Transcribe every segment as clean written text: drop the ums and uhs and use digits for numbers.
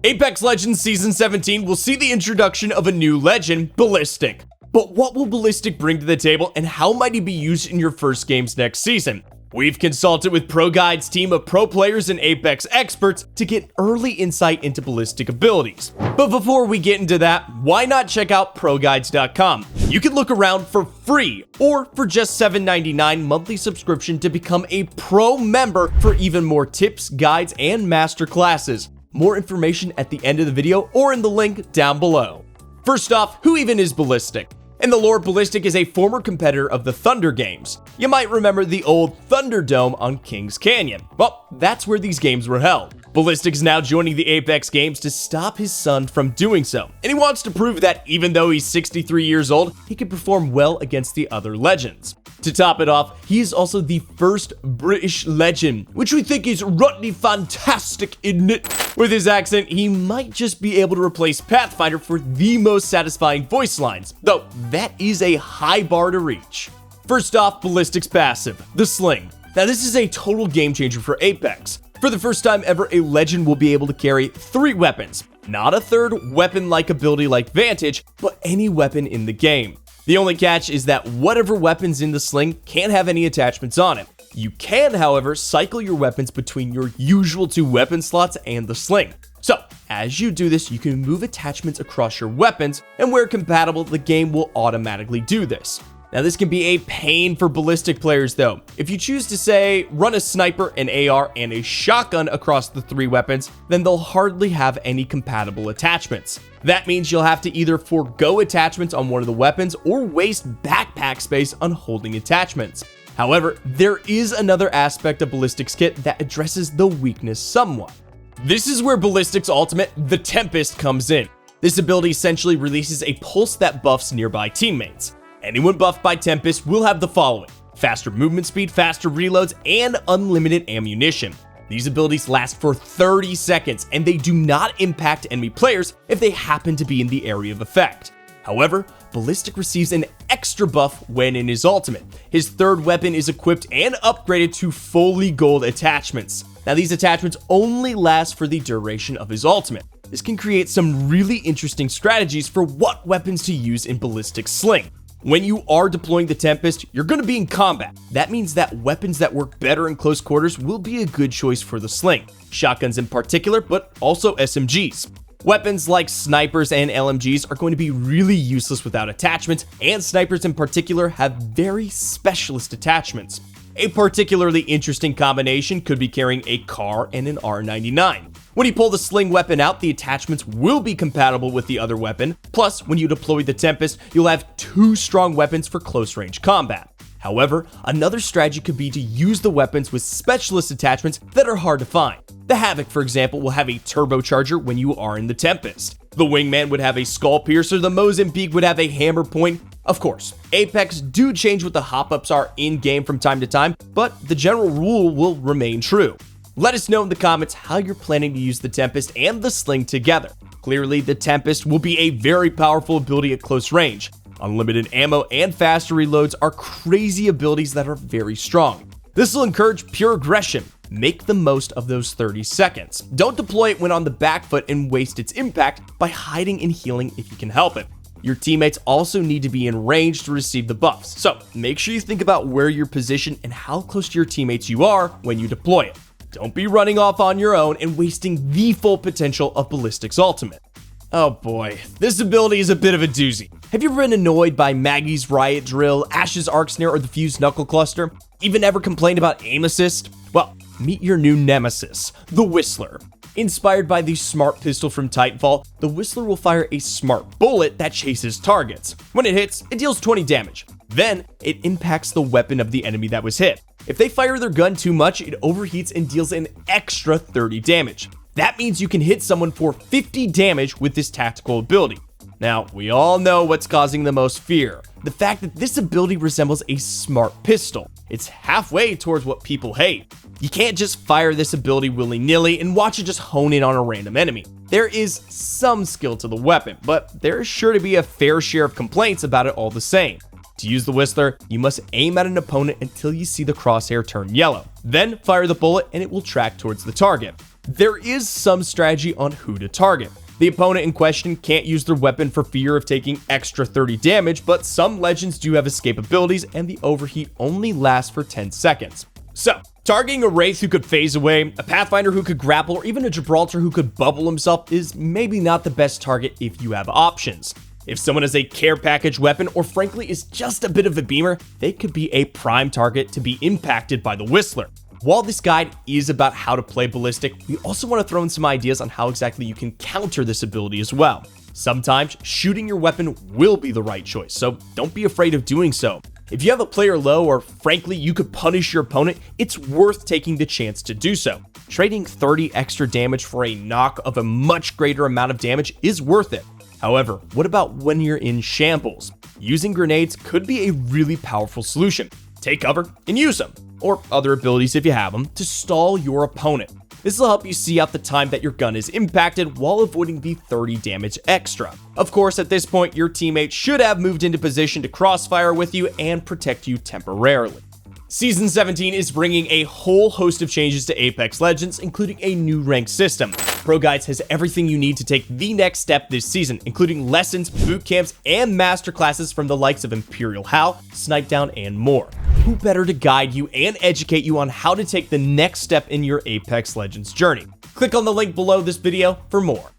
Apex Legends Season 17 will see the introduction of a new legend, Ballistic. But what will Ballistic bring to the table, and how might he be used in your first games next season? We've consulted with ProGuides' team of pro players and Apex experts to get early insight into Ballistic abilities. But before we get into that, why not check out ProGuides.com? You can look around for free or for just $7.99 monthly subscription to become a pro member for even more tips, guides, and master classes. More information at the end of the video or in the link down below. First off, who even is Ballistic? In the lore, Ballistic is a former competitor of the Thunder games. You might remember the old Thunderdome on Kings Canyon. Well, that's where these games were held. Ballistic is now joining the Apex games to stop his son from doing so, and he wants to prove that even though he's 63 years old, he can perform well against the other legends. To top it off, he is also the first British legend, which we think is rutly fantastic, isn't it? With his accent, he might just be able to replace Pathfinder for the most satisfying voice lines, though that is a high bar to reach. First off, Ballistic's passive, the Sling. Now this is a total game changer for Apex. For the first time ever, a legend will be able to carry 3 weapons. Not a third weapon-like ability like Vantage, but any weapon in the game. The only catch is that whatever weapons in the Sling can't have any attachments on it. You can, however, cycle your weapons between your usual 2 weapon slots and the Sling. So, as you do this, you can move attachments across your weapons, and where compatible, the game will automatically do this. Now, this can be a pain for Ballistic players though. If you choose to say, run a sniper, an AR, and a shotgun across the 3 weapons, then they'll hardly have any compatible attachments. That means you'll have to either forego attachments on one of the weapons or waste backpack space on holding attachments. However, there is another aspect of Ballistic's kit that addresses the weakness somewhat. This is where Ballistic's ultimate, the Tempest, comes in. This ability essentially releases a pulse that buffs nearby teammates. Anyone buffed by Tempest will have the following: faster movement speed, faster reloads, and unlimited ammunition. These abilities last for 30 seconds, and they do not impact enemy players if they happen to be in the area of effect. However, Ballistic receives an extra buff when in his ultimate. His 3rd weapon is equipped and upgraded to fully gold attachments. Now these attachments only last for the duration of his ultimate. This can create some really interesting strategies for what weapons to use in Ballistic's Sling. When you are deploying the Tempest, you're going to be in combat. That means that weapons that work better in close quarters will be a good choice for the Sling. Shotguns in particular, but also SMGs. Weapons like snipers and LMGs are going to be really useless without attachments, and snipers in particular have very specialist attachments. A particularly interesting combination could be carrying a car and an R99. When you pull the Sling weapon out, the attachments will be compatible with the other weapon. Plus, when you deploy the Tempest, you'll have 2 strong weapons for close-range combat. However, another strategy could be to use the weapons with specialist attachments that are hard to find. The Havoc, for example, will have a turbocharger when you are in the Tempest. The Wingman would have a skull piercer, the Mozambique would have a hammer point. Of course, Apex do change what the hop-ups are in-game from time to time, but the general rule will remain true. Let us know in the comments how you're planning to use the Tempest and the Sling together. Clearly, the Tempest will be a very powerful ability at close range. Unlimited ammo and faster reloads are crazy abilities that are very strong. This will encourage pure aggression. Make the most of those 30 seconds. Don't deploy it when on the back foot and waste its impact by hiding and healing if you can help it. Your teammates also need to be in range to receive the buffs, so make sure you think about where you're positioned and how close to your teammates you are when you deploy it. Don't be running off on your own and wasting the full potential of Ballistic's ultimate. Oh boy, this ability is a bit of a doozy. Have you ever been annoyed by Maggie's Riot Drill, Ash's Arc Snare, or the Fused Knuckle Cluster? Even ever complained about aim assist? Well, meet your new nemesis, the Whistler. Inspired by the smart pistol from Titanfall, the Whistler will fire a smart bullet that chases targets. When it hits, it deals 20 damage. Then, it impacts the weapon of the enemy that was hit. If they fire their gun too much, it overheats and deals an extra 30 damage. That means you can hit someone for 50 damage with this tactical ability. Now, we all know what's causing the most fear. The fact that this ability resembles a smart pistol. It's halfway towards what people hate. You can't just fire this ability willy-nilly and watch it just hone in on a random enemy. There is some skill to the weapon, but there is sure to be a fair share of complaints about it all the same. To use the Whistler, you must aim at an opponent until you see the crosshair turn yellow. Then fire the bullet and it will track towards the target. There is some strategy on who to target. The opponent in question can't use their weapon for fear of taking extra 30 damage, but some legends do have escape abilities and the overheat only lasts for 10 seconds. So, targeting a Wraith who could phase away, a Pathfinder who could grapple, or even a Gibraltar who could bubble himself is maybe not the best target if you have options. If someone has a care package weapon, or frankly is just a bit of a beamer, they could be a prime target to be impacted by the Whistler. While this guide is about how to play Ballistic, we also want to throw in some ideas on how exactly you can counter this ability as well. Sometimes shooting your weapon will be the right choice, so don't be afraid of doing so. If you have a player low, or frankly you could punish your opponent, it's worth taking the chance to do so. Trading 30 extra damage for a knock of a much greater amount of damage is worth it. However, what about when you're in shambles? Using grenades could be a really powerful solution. Take cover and use them, or other abilities if you have them, to stall your opponent. This will help you see out the time that your gun is impacted while avoiding the 30 damage extra. Of course, at this point, your teammate should have moved into position to crossfire with you and protect you temporarily. Season 17 is bringing a whole host of changes to Apex Legends, including a new rank system. ProGuides has everything you need to take the next step this season, including lessons, boot camps, and masterclasses from the likes of Imperial Hal, Snipedown, and more. Who better to guide you and educate you on how to take the next step in your Apex Legends journey? Click on the link below this video for more.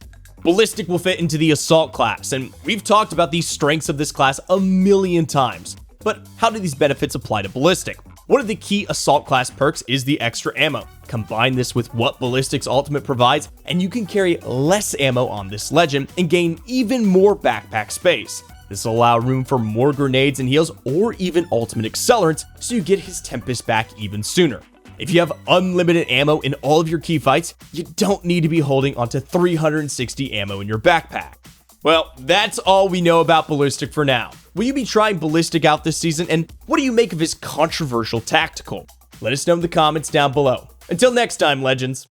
Ballistic will fit into the Assault class, and we've talked about the strengths of this class a million times. But how do these benefits apply to Ballistic? One of the key Assault class perks is the extra ammo. Combine this with what Ballistic's ultimate provides, and you can carry less ammo on this legend and gain even more backpack space. This will allow room for more grenades and heals, or even ultimate accelerants, so you get his Tempest back even sooner. If you have unlimited ammo in all of your key fights, you don't need to be holding onto 360 ammo in your backpack. Well, that's all we know about Ballistic for now. Will you be trying Ballistic out this season, and what do you make of his controversial tactical? Let us know in the comments down below. Until next time, Legends.